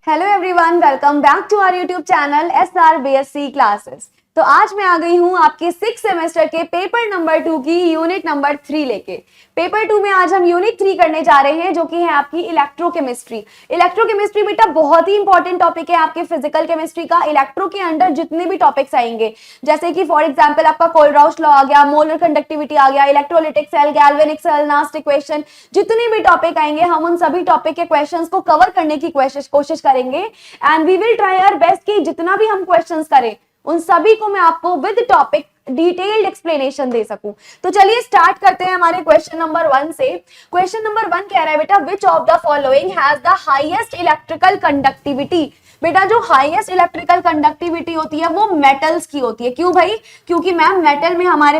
Hello everyone, welcome back to our YouTube channel SR BSc classes. तो आज मैं आ गई हूँ आपके 6 सेमेस्टर के पेपर नंबर 2 की यूनिट नंबर 3 लेके। पेपर 2 में आज हम यूनिट 3 करने जा रहे हैं, जो कि है आपकी इलेक्ट्रोकेमिस्ट्री। इलेक्ट्रोकेमिस्ट्री बेटा बहुत ही इंपॉर्टेंट टॉपिक है आपके फिजिकल केमिस्ट्री का। इलेक्ट्रो के अंडर जितने भी टॉपिक्स आएंगे, जैसे कि फॉर एग्जाम्पल आपका कोलराउश लॉ आ गया, मोलर कंडक्टिविटी आ गया, electrolytic cell, galvanic cell, Nernst equation, जितने भी टॉपिक आएंगे हम उन सभी टॉपिक के क्वेश्चंस को कवर करने की कोशिश करेंगे। And we will try our best कि जितना भी हम क्वेश्चंस करें उन सभी को मैं आपको विद टॉपिक डिटेल्ड एक्सप्लेनेशन दे सकूं। तो चलिए स्टार्ट करते हैं हमारे क्वेश्चन नंबर 1 से। क्वेश्चन नंबर 1 कह रहा है बेटा, which of the following has the highest electrical conductivity. बेटा जो हाईएस्ट इलेक्ट्रिकल कंडक्टिविटी होती है वो मेटल्स की होती है। क्यों भाई? क्योंकि मैम मेटल में हमारे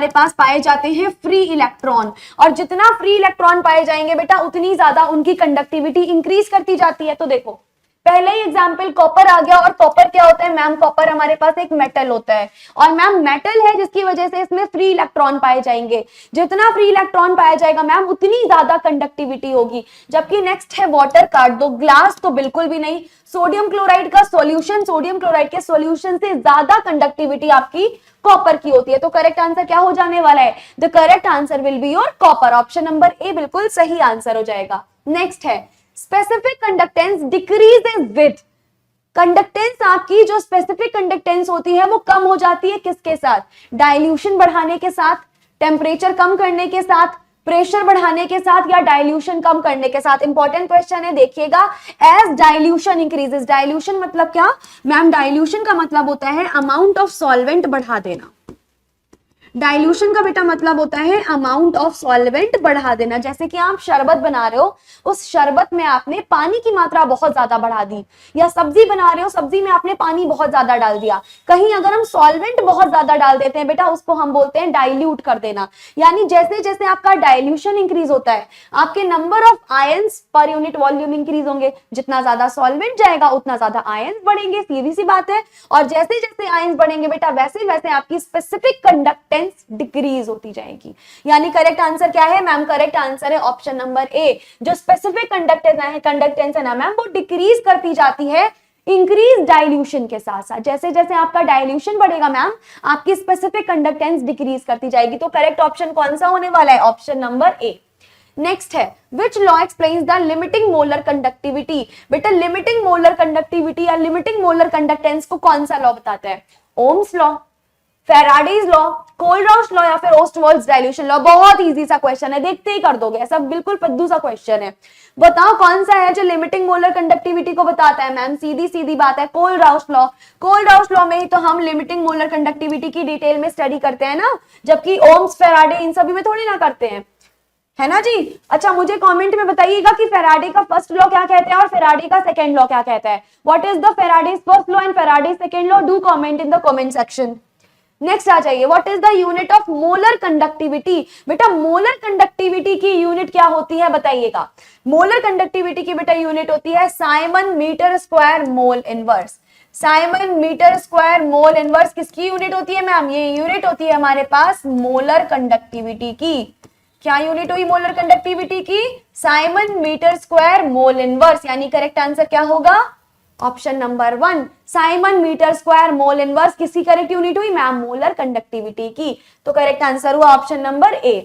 पास पाए जाते हैं फ्री इलेक्ट्रॉन, और जितना फ्री इलेक्ट्रॉन पाए जाएंगे बेटा उतनी ज्यादा उनकी कंडक्टिविटी इंक्रीज करती जाती है। तो देखो पहले ही एग्जाम्पल कॉपर आ गया, और कॉपर क्या होता है मैम? कॉपर हमारे पास एक मेटल होता है, और मैम मेटल है जिसकी वजह से इसमें फ्री इलेक्ट्रॉन पाए जाएंगे। जितना फ्री इलेक्ट्रॉन पाया जाएगा मैम उतनी ज्यादा कंडक्टिविटी होगी। जबकि नेक्स्ट है वाटर, काट दो। ग्लास तो बिल्कुल भी नहीं। सोडियम क्लोराइड का सॉल्यूशन, सोडियम क्लोराइड के सॉल्यूशन से ज्यादा कंडक्टिविटी आपकी कॉपर की होती है। तो करेक्ट आंसर क्या हो जाने वाला है? The correct answer will be your copper. Option number ए बिल्कुल सही आंसर हो जाएगा। नेक्स्ट है specific conductance decreases with. Conductance आपकी जो स्पेसिफिक कंडक्टेंस होती है वो कम हो जाती है किसके साथ? डाइल्यूशन बढ़ाने के साथ, टेम्परेचर कम करने के साथ, प्रेशर बढ़ाने के साथ, या डाइल्यूशन कम करने के साथ। इंपॉर्टेंट क्वेश्चन है, देखिएगा। एज डाइल्यूशन इंक्रीजेस, डाइल्यूशन मतलब क्या मैम? डाइल्यूशन का मतलब होता है अमाउंट ऑफ सॉल्वेंट बढ़ा देना। डाइल्यूशन का बेटा मतलब होता है अमाउंट ऑफ सॉल्वेंट बढ़ा देना। जैसे कि आप शरबत बना रहे हो, उस शरबत में आपने पानी की मात्रा बहुत ज्यादा बढ़ा दी, या सब्जी बना रहे हो, सब्जी में आपने पानी बहुत ज्यादा डाल दिया। कहीं अगर हम सॉल्वेंट बहुत ज्यादा डाल देते हैं बेटा, उसको हम बोलते हैं डाइल्यूट कर देना। यानी जैसे जैसे आपका डाइल्यूशन इंक्रीज होता है, आपके number of ions per unit volume increase होंगे। जितना ज्यादा सॉल्वेंट जाएगा उतना ज्यादा आयंस बढ़ेंगे, सीधी सी बात है। और जैसे जैसे आयंस बढ़ेंगे बेटा वैसे वैसे आपकी स्पेसिफिक कंडक्टेंस डिक्रीज होती जाएगी। यानी करेक्ट आंसर क्या है मैम? करेक्ट आंसर है ऑप्शन नंबर ए। जो स्पेसिफिक कंडक्टेंस है ना मैम, वो डिक्रीज करती जाती है इंक्रीज डाइल्यूशन के साथ साथ। जैसे जैसे आपका डाइल्यूशन बढ़ेगा मैम, आपकी स्पेसिफिक कंडक्टेंस डिक्रीज करती जाएगी। तो करेक्ट ऑप्शन कौन सा होने वाला है? ऑप्शन नंबर ए। नेक्स्ट है which law explains the limiting molar conductivity. बेटा लिमिटिंग मोलर कंडक्टिविटी या लिमिटिंग मोलर कंडक्टेंस को कौन सा लॉ बताता है? Ohm's law, Faraday's law, Kohlrausch law, या फिर ओस्टवाल्ड्स डाइल्यूशन लॉ। बहुत इजी सा क्वेश्चन है, देखते ही कर दोगे, ऐसा बिल्कुल पद्दू सा क्वेश्चन है। बताओ कौन सा है जो लिमिटिंग मोलर कंडक्टिविटी को बताता है मैम? सीधी सीधी बात है, कोलराउश लॉ। कोलराउश लॉ में ही तो हम लिमिटिंग मोलर कंडक्टिविटी की डिटेल में स्टडी करते हैं ना, जबकि ओम्स, फेराडे इन सभी में थोड़ी ना करते हैं, है ना जी। अच्छा मुझे कमेंट में बताइएगा कि फेराडे का फर्स्ट लॉ क्या कहते हैं और फेराडे का सेकंड लॉ क्या कहता है। What is the Faraday's first law and Faraday second law? Do comment in the comment section. Next आ जाइए, what is the unit of molar conductivity. बेटा मोलर कंडक्टिविटी की यूनिट क्या होती है बताइएगा। मोलर कंडक्टिविटी की बेटा यूनिट होती है siemens metre square mole inverse. Siemens metre square mole inverse किसकी यूनिट होती है मैम? ये यूनिट होती है हमारे पास मोलर कंडक्टिविटी की। क्या यूनिट हुई मोलर कंडक्टिविटी की? Siemens metre square mole inverse. यानी करेक्ट आंसर क्या होगा? Option number 1 siemens metre square mole inverse किसकी करेक्ट यूनिट हुई मैम? मोलर कंडक्टिविटी की। तो करेक्ट आंसर हुआ option number A.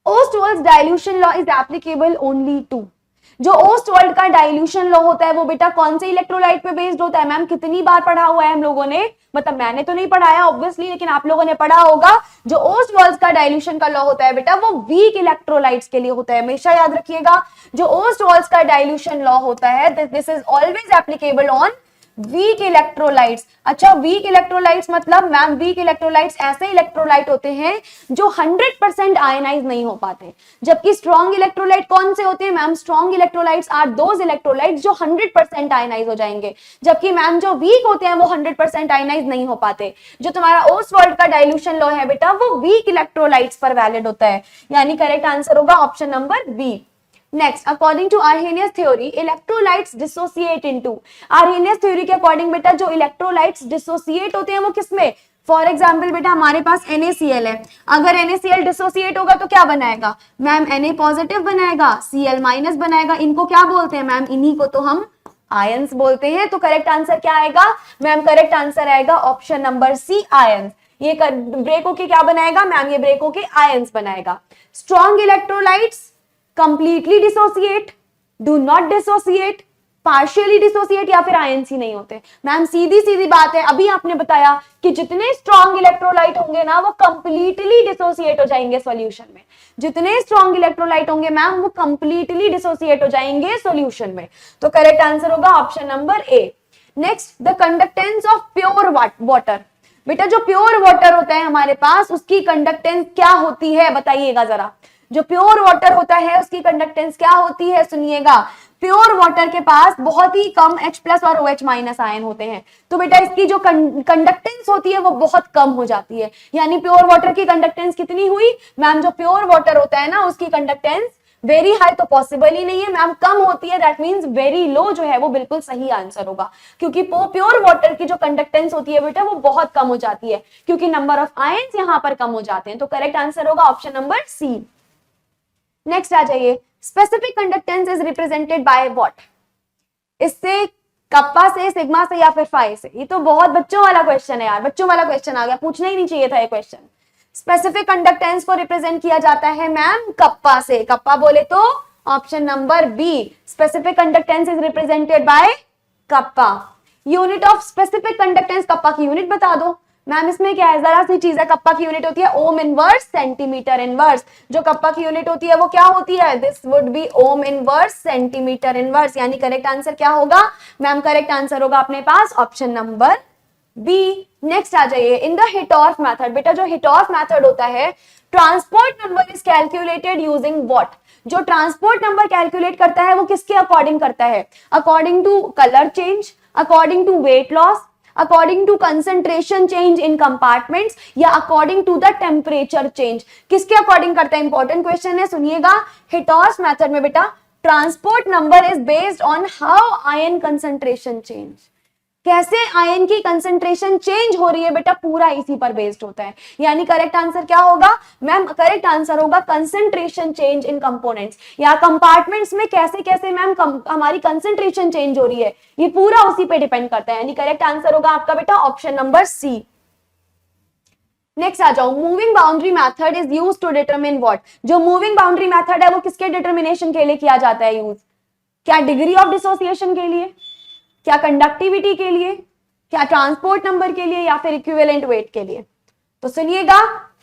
Ostwald's dilution law is applicable only to. जो Ostwald का डाइल्यूशन लॉ होता है वो बेटा कौन से इलेक्ट्रोलाइट पे बेस्ड होता है मैम? कितनी बार पढ़ा हुआ है हम लोगों ने? मतलब मैंने तो नहीं पढ़ाया ऑब्वियसली, लेकिन आप लोगों ने पढ़ा होगा। जो ओस्टवाल्ड्स का डाइल्यूशन का लॉ होता है बेटा वो वीक इलेक्ट्रोलाइट्स के लिए होता है, हमेशा याद रखिएगा। जो ओस्टवाल्ड्स का डाइल्यूशन लॉ होता है this is always applicable on weak electrolytes. अच्छा वीक इलेक्ट्रोलाइट्स मतलब मैम वीक इलेक्ट्रोलाइट्स ऐसे इलेक्ट्रोलाइट होते हैं जो 100% आयनाइज नहीं हो पाते। जबकि स्ट्रॉन्ग इलेक्ट्रोलाइट कौन से होते हैं ma'am? Strong electrolytes are those electrolytes जो 100% आयनाइज हो जाएंगे। जबकि मैम जो वीक होते हैं वो 100% आयनाइज नहीं हो पाते। जो तुम्हारा ओस्टवाल्ड का डाइल्यूशन लॉ है बेटा वो वीक इलेक्ट्रोलाइट्स पर वैलिड होता है। यानी करेक्ट आंसर होगा option number B. Next, according to Arrhenius theory electrolytes dissociate into. Arrhenius theory के अकॉर्डिंग बेटा जो इलेक्ट्रोलाइट्स डिसोसिएट होते हैं वो किसमें? फॉर एग्जाम्पल बेटा हमारे पास NaCl है, अगर NaCl डिसोसिएट होगा तो क्या बनाएगा मैम, Na पॉजिटिव बनाएगा, Cl माइनस बनाएगा। इनको क्या बोलते हैं मैम, इन्हीं को तो हम आयंस बोलते हैं। तो करेक्ट आंसर क्या आएगा मैम, करेक्ट आंसर आएगा ऑप्शन नंबर सी, आयंस। ये ब्रेक होके क्या बनाएगा मैम, ये ब्रेक होके आयंस बनाएगा। Strong electrolytes completely dissociate, do not dissociate, partially dissociate या फिर आयंस ही नहीं होते। मैम सीधी सीधी बात है, अभी आपने बताया कि जितने स्ट्रॉन्ग इलेक्ट्रोलाइट होंगे ना वो कंप्लीटली डिसोसिएट हो जाएंगे सॉल्यूशन में। जितने स्ट्रॉन्ग इलेक्ट्रोलाइट होंगे मैम वो कंप्लीटली डिसोसिएट हो जाएंगे सॉल्यूशन में। तो करेक्ट आंसर होगा option number A. Next, the conductance of pure water. बेटा जो प्योर वाटर होता है हमारे पास उसकी कंडक्टेंस क्या होती है बताइएगा जरा। जो प्योर वाटर होता है उसकी कंडक्टेंस क्या होती है, सुनिएगा। प्योर वाटर के पास बहुत ही कम H+ और OH- आयन होते हैं, तो बेटा इसकी जो कंडक्टेंस होती है वो बहुत कम हो जाती है। यानी प्योर वाटर की कंडक्टेंस कितनी हुई मैम, जो प्योर वाटर होता है ना उसकी कंडक्टेंस वेरी हाई तो पॉसिबल ही नहीं है मैम, कम होती है, दैट मींस वेरी लो जो है वो बिल्कुल सही आंसर होगा। क्योंकि प्योर वाटर की जो कंडक्टेंस होती है बेटा वो बहुत कम हो जाती है, क्योंकि नंबर ऑफ आयंस यहां पर कम हो जाते हैं। तो करेक्ट आंसर होगा ऑप्शन नंबर सी। नेक्स्ट आ जाइए, specific conductance is represented by what. इससे कप्पा से, सिग्मा से या फिर फाई से। ये तो बहुत बच्चों वाला क्वेश्चन है यार, बच्चों वाला क्वेश्चन आ गया, पूछना ही नहीं चाहिए था ये क्वेश्चन। स्पेसिफिक कंडक्टेंस को रिप्रेजेंट किया जाता है मैम कप्पा से। कप्पा बोले तो option number B, specific conductance is represented by kappa. Unit of specific conductance, kappa की यूनिट बता दो मैम। इसमें क्या है, जरा सी चीज है, कप्पा की यूनिट होती है ओम इनवर्स सेंटीमीटर इनवर्स। जो कप्पा की यूनिट होती है वो क्या होती है, this would be ohm inverse centimetre inverse. यानी करेक्ट आंसर क्या होगा मैम, करेक्ट आंसर होगा अपने पास ऑप्शन नंबर बी। नेक्स्ट आ जाइए, इन द हिटॉर्फ मेथड। बेटा जो हिटॉर्फ मेथड होता है, transport number is calculated using what. जो ट्रांसपोर्ट नंबर कैलकुलेट करता है वो किसके अकॉर्डिंग करता है, according to colour change, according to weight loss, according to concentration change in compartments, या according to the temperature change. किसके अकॉर्डिंग करता है, इंपॉर्टेंट क्वेश्चन है, सुनिएगा। हिटॉर्फ मेथड में बेटा transport number is based on how ion concentration change. कैसे ion की कंसंट्रेशन चेंज हो रही है बेटा, पूरा इसी पर बेस्ड होता है। यानी करेक्ट आंसर क्या होगा मैम, करेक्ट आंसर होगा कंसंट्रेशन चेंज इन कंपोनेंट्स, या कंपार्टमेंट्स में कैसे कैसे मैम हमारी कंसंट्रेशन चेंज हो रही है, ये पूरा उसी पे डिपेंड करता है। यानी करेक्ट आंसर होगा आपका बेटा ऑप्शन नंबर सी। नेक्स्ट आ जाओ, moving boundary method is used to determine what. जो मूविंग बाउंड्री मेथड है वो किसके डिटरमिनेशन के लिए किया जाता है यूज, क्या डिग्री ऑफ डिसोसिएशन के लिए, क्या कंडक्टिविटी के लिए, क्या ट्रांसपोर्ट नंबर के लिए, या फिर इक्विवेलेंट वेट के लिए। तो सुनिएगा,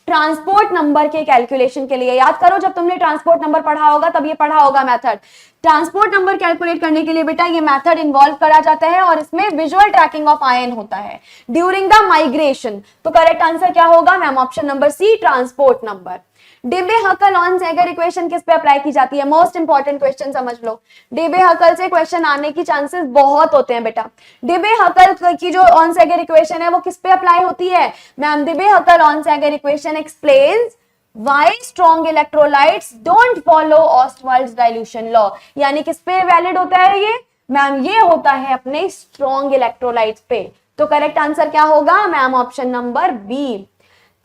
ट्रांसपोर्ट नंबर के कैलकुलेशन के लिए। याद करो जब तुमने ट्रांसपोर्ट नंबर पढ़ा होगा तब ये पढ़ा होगा मेथड। ट्रांसपोर्ट नंबर कैलकुलेट करने के लिए बेटा ये मेथड इन्वॉल्व करा जाता है और इसमें विजुअल ट्रैकिंग ऑफ आयन होता है ड्यूरिंग द माइग्रेशन। तो करेक्ट आंसर क्या होगा ma'am, option number C, transport number. Debye Huckel Onsager equation किस पे अप्लाई की जाती है, मोस्ट इंपॉर्टेंट क्वेश्चन समझ लो। डेबे-हकल से क्वेश्चन आने की चांसेस बहुत होते हैं बेटा। डेबे-हकल की जो ऑन-सेगर इक्वेशन है वो किस पे अप्लाई होती है ma'am, Debye Huckel Onsager equation explains why strong electrolytes don't follow Ostwald's dilution law। यानी किस पे वैलिड होता है ये मैम, ये होता है अपने स्ट्रॉन्ग इलेक्ट्रोलाइट्स पे। तो करेक्ट आंसर क्या होगा मैम, ऑप्शन नंबर बी।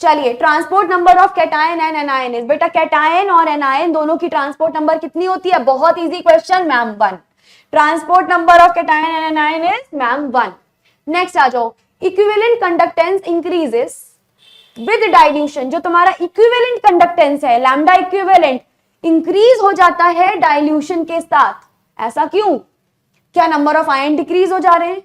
चलिए, transport number of cation and anion is, बेटा कैटायन और एनायन दोनों की ट्रांसपोर्ट नंबर कितनी होती है, बहुत easy question ma'am 1। Transport number of cation and anion is ma'am 1। Next आ जाओ, equivalent conductance increases with dilution. जो तुम्हारा इक्विवेलेंट कंडक्टेंस है, लैम्डा इक्विवेलेंट, इंक्रीज हो जाता है डाइल्यूशन के साथ। ऐसा क्यों, क्या नंबर ऑफ आयन डिक्रीज हो जा रहे हैं,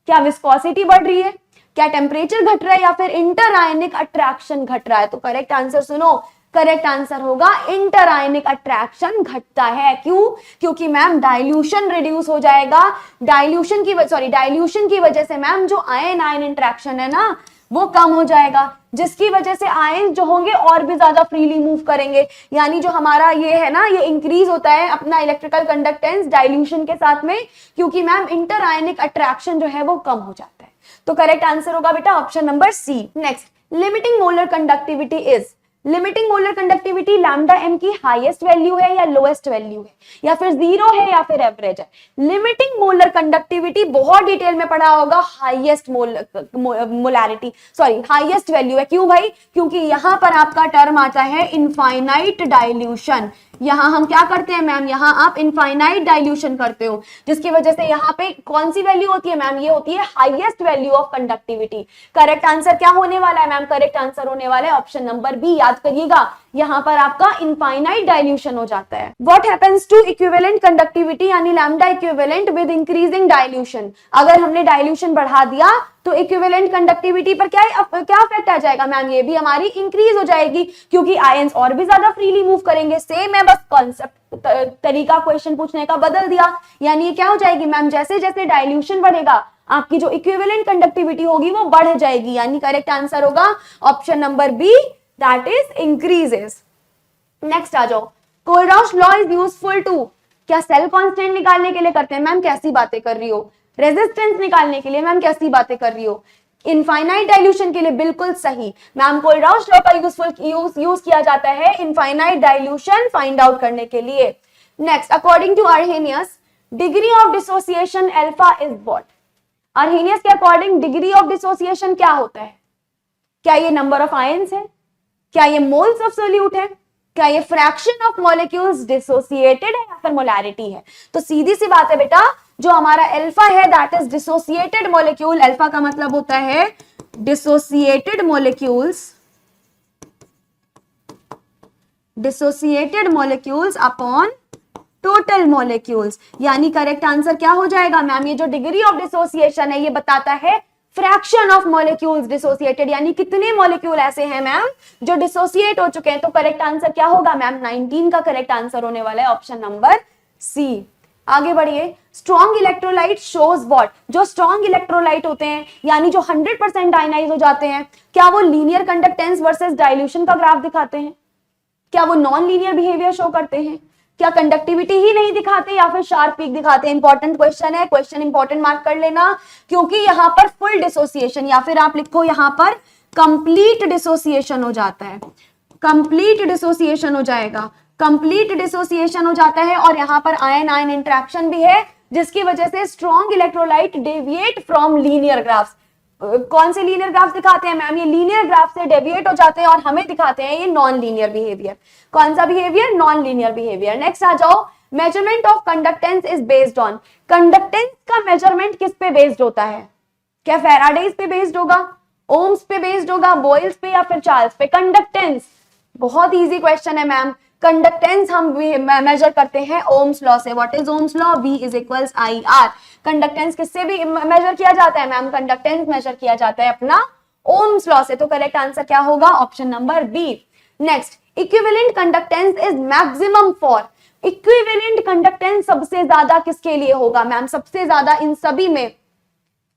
क्या विस्कोसिटी बढ़ रही है, क्या टेम्परेचर घट रहा है, या फिर इंटर आयनिक अट्रैक्शन घट रहा है। तो करेक्ट आंसर सुनो, करेक्ट आंसर होगा इंटर आयनिक अट्रैक्शन घटता है। क्यों, क्योंकि मैम डाइल्यूशन रिड्यूस हो जाएगा। डाइल्यूशन की वजह से मैम जो आयन आयन इंटरेक्शन है ना वो कम हो जाएगा, जिसकी वजह से आयन जो होंगे और भी ज्यादा फ्रीली मूव करेंगे। यानी जो हमारा ये है ना, ये इंक्रीज होता है अपना इलेक्ट्रिकल कंडक्टेंस डाइल्यूशन के साथ में, क्योंकि मैम इंटर आयनिक अट्रैक्शन जो है वो कम हो जाता है। तो करेक्ट आंसर होगा बेटा option number C. Next, limiting molar conductivity is. Limiting molar conductivity lambda M की हाईएस्ट वैल्यू है या लोएस्ट वैल्यू है, या फिर जीरो है या फिर एवरेज है। लिमिटिंग मोलर कंडक्टिविटी बहुत डिटेल में पढ़ा होगा, highest molarity sorry highest value है। क्यों भाई? क्योंकि यहां पर आपका टर्म आता है इनफाइनाइट डाइल्यूशन। यहां हम क्या करते हैं मैम, यहां आप इनफाइनाइट डाइल्यूशन करते हो, जिसकी वजह से यहां पे कौन सी वैल्यू होती है मैम, ये होती है highest value of conductivity. Correct answer क्या होने वाला है मैम? करेक्ट आंसर होने वाला है ऑप्शन नंबर बी। याद करिएगा, यहां पर आपका इनफाइनाइट डाइल्यूशन हो जाता है। What happens to equivalent conductivity यानी lambda equivalent with increasing dilution? अगर हमने डाइल्यूशन बढ़ा दिया तो इक्विवेलेंट कंडक्टिविटी पर क्या इफेक्ट आ जाएगा मैम? ये भी हमारी इंक्रीज हो जाएगी, क्योंकि आयंस और भी ज्यादा फ्रीली मूव करेंगे। सेम है, बस कॉन्सेप्ट तरीका क्वेश्चन पूछने का बदल दिया। यानी ये क्या हो जाएगी मैम, जैसे जैसे डाइल्यूशन बढ़ेगा आपकी जो इक्विवेलेंट कंडक्टिविटी होगी वो बढ़ जाएगी। यानी करेक्ट आंसर होगा option number B, that is increases. Next आ जाओ, Kohlrausch law is useful to, क्या सेल कांस्टेंट निकालने के लिए करते हैं मैम? कैसी बातें कर रही हो। रेजिस्टेंस निकालने के लिए मैम? कैसी बातें कर रही हो। इनफाइनाइट डाइल्यूशन के लिए बिल्कुल सही मैम, कोलरॉश लॉ का यूज किया जाता है इनफाइनाइट डाइल्यूशन फाइंड आउट करने के लिए। Next, according to Arrhenius degree of dissociation alpha is what? Arrhenius के अकॉर्डिंग डिग्री ऑफ डिसोसिएशन क्या होता है? क्या ये नंबर ऑफ आयंस है? क्या ये मोल्स ऑफ सोल्यूट है? क्या ये फ्रैक्शन ऑफ मॉलिक्यूल्स डिसोसिएटेड है या फिर मोलैरिटी है? तो सीधी सी बात है बेटा, जो हमारा अल्फा है that is dissociated molecule. Alpha का मतलब होता है dissociated molecules upon total molecules. यानी करेक्ट आंसर क्या हो जाएगा मैम? ये जो डिग्री ऑफ डिसोसिएशन है ये बताता है फ्रैक्शन ऑफ मॉलिक्यूल्स डिसोसिएटेड, यानी कितने मॉलिक्यूल ऐसे हैं मैम जो डिसोसिएट हो चुके हैं। तो करेक्ट आंसर क्या होगा मैम? 19 का करेक्ट आंसर होने वाला है ऑप्शन नंबर सी। आगे बढ़िए, स्ट्रॉन्ग इलेक्ट्रोलाइट शोज व्हाट? जो स्ट्रॉन्ग इलेक्ट्रोलाइट होते हैं यानी जो 100% आयनाइज हो जाते हैं, क्या वो लीनियर कंडक्टेंस वर्सेस डाइल्यूशन का ग्राफ दिखाते हैं? क्या वो नॉन लीनियर बिहेवियर शो करते हैं? क्या कंडक्टिविटी ही नहीं दिखाते या फिर शार्प पीक दिखाते हैं? इंपॉर्टेंट क्वेश्चन है, क्वेश्चन इंपॉर्टेंट मार्क कर लेना, क्योंकि यहां पर फुल डिसोसिएशन या फिर आप लिखो यहां पर कंप्लीट डिसोसिएशन हो जाता है। कंप्लीट डिसोसिएशन हो जाएगा, कंप्लीट डिसोसिएशन हो जाता है। और यहां पर आयन आयन इंटरेक्शन भी है, जिसकी वजह से strong electrolyte deviate from linear graphs. कौन से लीनियर ग्राफ दिखाते हैं मैम? ये लीनियर ग्राफ से डेविएट हो जाते हैं और हमें दिखाते हैं ये नॉन लीनियर बिहेवियर। कौन सा behaviour? Non linear behaviour. Next आ जाओ, measurement of conductance is based on. Conductance का मेजरमेंट किस पे बेस्ड होता है? क्या फैराडेज पे बेस्ड होगा, ओम्स पे बेस्ड होगा, बॉयल्स पे या फिर चार्ल्स पे? कंडक्टेंस बहुत इजी क्वेश्चन है मैम। कंडक्टेंस हम मेजर करते हैं ओम्स लॉ से। What is Ohm's law? V is equals I R. Conductance किससे भी मेजर किया जाता है मैम? कंडक्टेंस मेजर किया जाता है अपना ओम्स लॉ से। तो करेक्ट आंसर क्या होगा? Option number B. Next, equivalent conductance is maximum for. Equivalent conductance सबसे ज्यादा किसके लिए होगा मैम? सबसे ज्यादा इन सभी में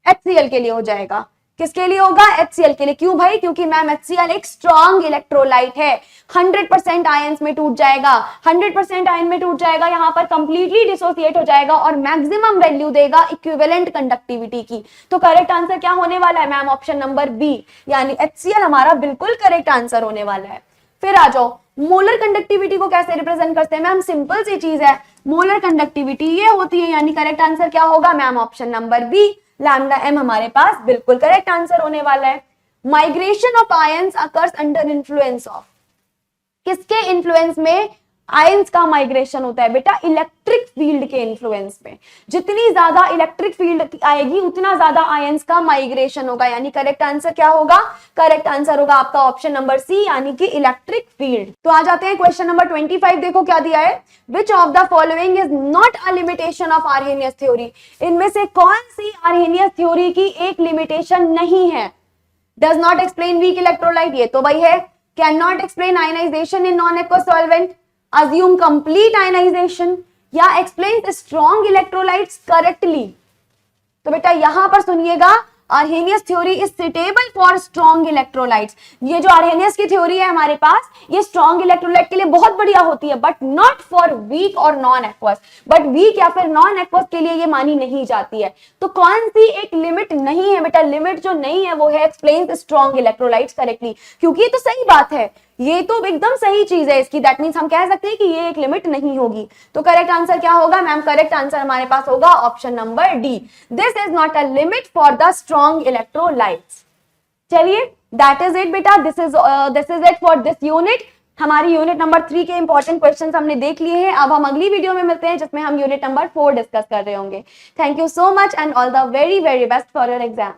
HCl के लिए हो जाएगा। किसके लिए होगा? HCl के लिए। क्यों भाई? क्योंकि मैम HCl एक स्ट्रॉन्ग इलेक्ट्रोलाइट है, 100% आयंस में टूट जाएगा, 100% आयन में टूट जाएगा, यहां पर कंप्लीटली डिसोसिएट हो जाएगा और मैक्सिमम वैल्यू देगा इक्विवेलेंट कंडक्टिविटी की। तो करेक्ट आंसर क्या होने वाला है मैम? ऑप्शन नंबर बी, यानी HCl हमारा बिल्कुल करेक्ट आंसर होने वाला है। फिर आ जाओ, मोलर कंडक्टिविटी को कैसे रिप्रेजेंट करते हैं मैम? सिंपल सी चीज है, मोलर कंडक्टिविटी ये होती है, यानी करेक्ट आंसर क्या होगा ma'am? Option number B, lambda M हमारे पास बिल्कुल करेक्ट आंसर होने वाला है। Migration of ions occurs under influence of. किसके इन्फ्लुएंस में आयंस का माइग्रेशन होता है बेटा? इलेक्ट्रिक फील्ड के इन्फ्लुएंस में। जितनी ज्यादा इलेक्ट्रिक फील्ड आएगी उतना ज्यादा आयंस का माइग्रेशन होगा। यानी करेक्ट आंसर क्या होगा? करेक्ट आंसर होगा आपका ऑप्शन नंबर सी, यानी कि इलेक्ट्रिक फील्ड। तो आ जाते हैं क्वेश्चन नंबर 25। देखो क्या दिया है, which of the following is not a limitation of Arrhenius theory. इनमें से कौन सी आर्हेनियस थ्योरी की एक लिमिटेशन नहीं है? Does not explain weak electrolyte, ये तो भाई है। Can not explain ionization in non aqueous solvent, assume complete ionization, या explains strong electrolytes correctly। तो बेटा यहां पर सुनिएगा, Arrhenius theory is suitable for strong electrolytes. ये जो आर्हेनियस की थ्योरी है हमारे पास, ये स्ट्रॉन्ग इलेक्ट्रोलाइट के लिए बहुत बढ़िया होती है, बट नॉट फॉर वीक और नॉन एक्वस। बट वीक या फिर नॉन एक्वस के लिए ये मानी नहीं जाती है। तो कौन सी एक लिमिट नहीं है बेटा? लिमिट जो नहीं है वो है एक्सप्लेन्स स्ट्रॉन्ग इलेक्ट्रोलाइट्स करेक्टली, क्योंकि ये तो सही बात है। ये तो एकदम सही चीज है इसकी, दैट मीन्स हम कह सकते हैं कि ये एक लिमिट नहीं होगी। तो करेक्ट आंसर क्या होगा मैम? करेक्ट आंसर हमारे पास होगा option number D, this is not a limit for the strong electrolytes. चलिए दैट इज इट बेटा, this is it for this unit. हमारी यूनिट नंबर 3 के इंपॉर्टेंट क्वेश्चंस हमने देख लिए हैं। अब हम अगली वीडियो में मिलते हैं जिसमें हम यूनिट नंबर 4 डिस्कस कर रहे होंगे। Thank you so much and all the very very best for your exam.